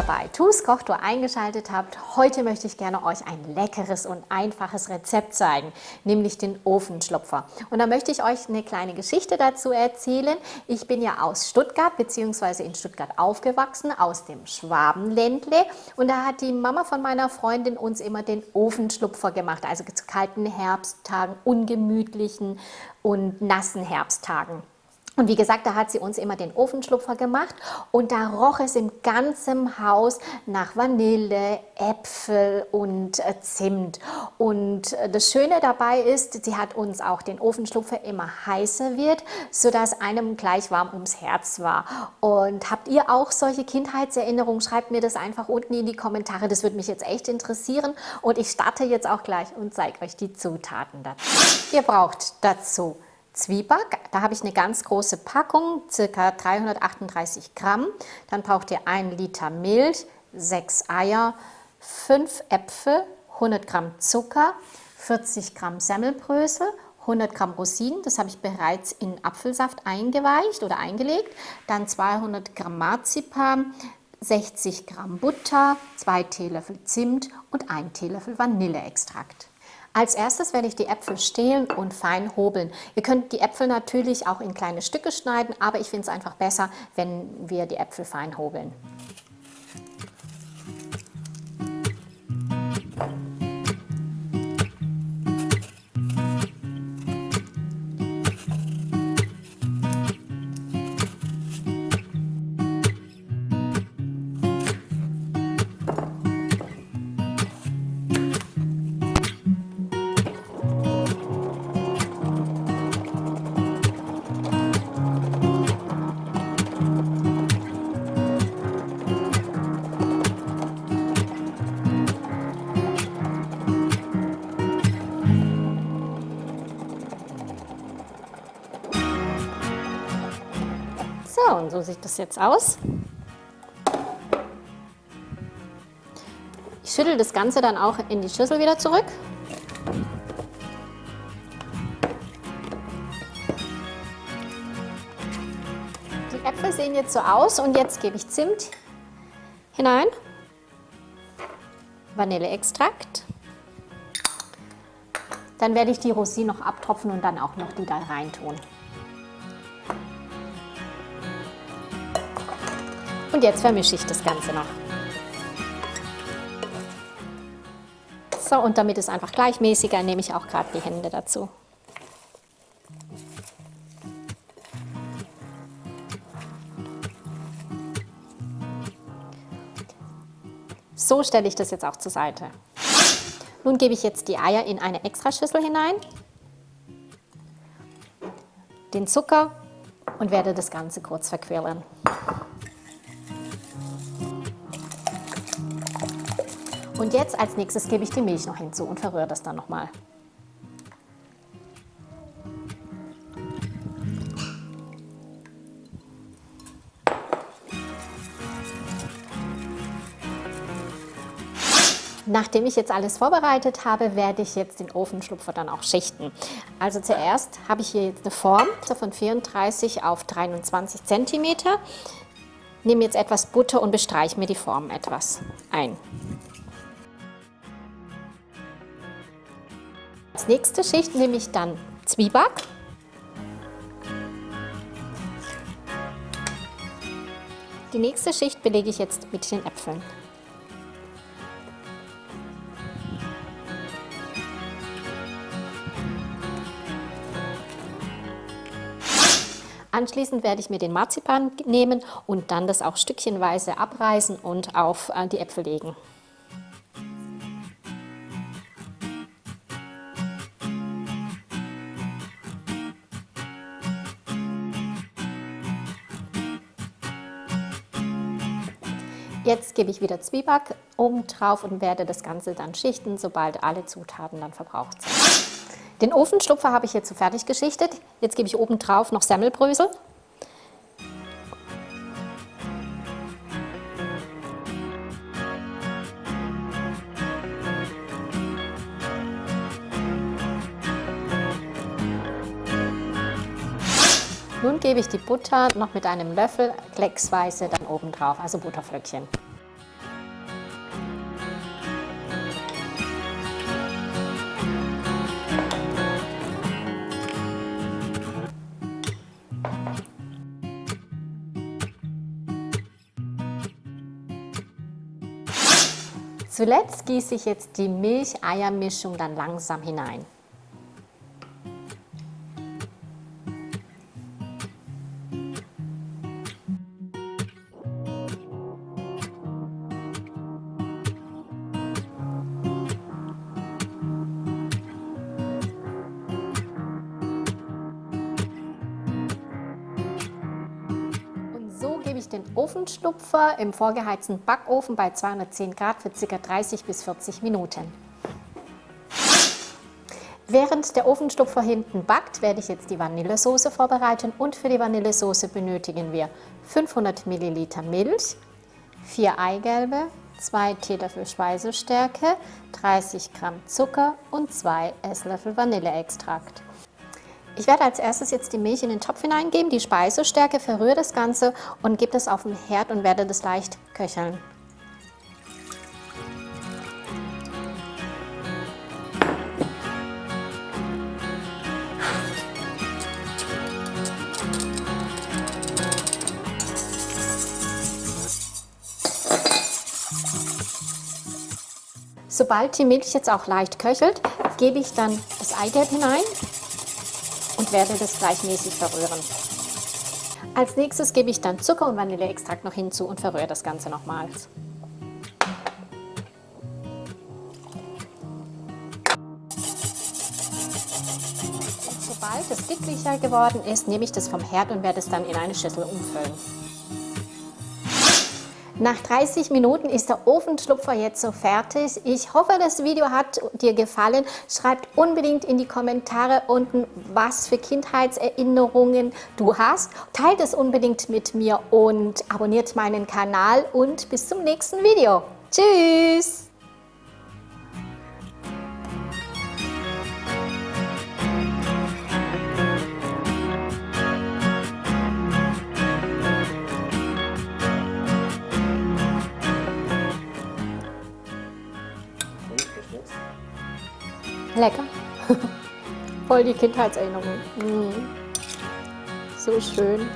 bei TuS Kochtour eingeschaltet habt. Heute möchte ich gerne euch ein leckeres und einfaches Rezept zeigen, nämlich den Ofenschlupfer. Und da möchte ich euch eine kleine Geschichte dazu erzählen. Ich bin ja aus Stuttgart bzw. in Stuttgart aufgewachsen, aus dem Schwabenländle. Und da hat die Mama von meiner Freundin uns immer den Ofenschlupfer gemacht, also zu kalten Herbsttagen, ungemütlichen und nassen Herbsttagen. Und wie gesagt, da hat sie uns immer den Ofenschlupfer gemacht und da roch es im ganzen Haus nach Vanille, Äpfel und Zimt. Und das Schöne dabei ist, sie hat uns auch den Ofenschlupfer immer heiß serviert, sodass einem gleich warm ums Herz war. Und habt ihr auch solche Kindheitserinnerungen? Schreibt mir das einfach unten in die Kommentare, das würde mich jetzt echt interessieren. Und ich starte jetzt auch gleich und zeige euch die Zutaten dazu. Ihr braucht dazu Zwieback, da habe ich eine ganz große Packung, ca. 338 Gramm. Dann braucht ihr 1 Liter Milch, 6 Eier, 5 Äpfel, 100 Gramm Zucker, 40 Gramm Semmelbrösel, 100 Gramm Rosinen, das habe ich bereits in Apfelsaft eingeweicht oder eingelegt. Dann 200 Gramm Marzipan, 60 Gramm Butter, 2 Teelöffel Zimt und 1 Teelöffel Vanilleextrakt. Als erstes werde ich die Äpfel stehlen und fein hobeln. Ihr könnt die Äpfel natürlich auch in kleine Stücke schneiden, aber ich finde es einfach besser, wenn wir die Äpfel fein hobeln. So, und so sieht das jetzt aus. Ich schüttel das Ganze dann auch in die Schüssel wieder zurück. Die Äpfel sehen jetzt so aus und jetzt gebe ich Zimt hinein, Vanilleextrakt. Dann werde ich die Rosinen noch abtropfen und dann auch noch die da rein tun. Und jetzt vermische ich das Ganze noch. So, und damit es einfach gleichmäßiger, nehme ich auch gerade die Hände dazu. So stelle ich das jetzt auch zur Seite. Nun gebe ich jetzt die Eier in eine Extraschüssel hinein, den Zucker und werde das Ganze kurz verquirlen. Und jetzt als nächstes gebe ich die Milch noch hinzu und verrühre das dann nochmal. Nachdem ich jetzt alles vorbereitet habe, werde ich jetzt den Ofenschlupfer dann auch schichten. Also zuerst habe ich hier jetzt eine Form von 34 auf 23 cm. Nehme jetzt etwas Butter und bestreiche mir die Form etwas ein. Als nächste Schicht nehme ich dann Zwieback. Die nächste Schicht belege ich jetzt mit den Äpfeln. Anschließend werde ich mir den Marzipan nehmen und dann das auch stückchenweise abreißen und auf die Äpfel legen. Jetzt gebe ich wieder Zwieback oben drauf und werde das Ganze dann schichten, sobald alle Zutaten dann verbraucht sind. Den Ofenschlupfer habe ich jetzt so fertig geschichtet. Jetzt gebe ich oben drauf noch Semmelbrösel. Nun gebe ich die Butter noch mit einem Löffel klecksweise dann oben drauf, also Butterflöckchen. Zuletzt gieße ich jetzt die Milch-Eier-Mischung dann langsam hinein. So gebe ich den Ofenschlupfer im vorgeheizten Backofen bei 210 Grad für ca. 30 bis 40 Minuten. Während der Ofenschlupfer hinten backt, werde ich jetzt die Vanillesoße vorbereiten und für die Vanillesoße benötigen wir 500 ml Milch, 4 Eigelbe, 2 Teelöffel Speisestärke, 30 Gramm Zucker und 2 Esslöffel Vanilleextrakt. Ich werde als erstes jetzt die Milch in den Topf hineingeben, die Speisestärke, verrühre das Ganze und gebe das auf den Herd und werde das leicht köcheln. Sobald die Milch jetzt auch leicht köchelt, gebe ich dann das Eigelb hinein und werde das gleichmäßig verrühren. Als nächstes gebe ich dann Zucker und Vanilleextrakt noch hinzu und verrühre das Ganze nochmals. Und sobald es dicklicher geworden ist, nehme ich das vom Herd und werde es dann in eine Schüssel umfüllen. Nach 30 Minuten ist der Ofenschlupfer jetzt so fertig. Ich hoffe, das Video hat dir gefallen. Schreibt unbedingt in die Kommentare unten, was für Kindheitserinnerungen du hast. Teilt es unbedingt mit mir und abonniert meinen Kanal und bis zum nächsten Video. Tschüss! Lecker. Voll die Kindheitserinnerung. So schön.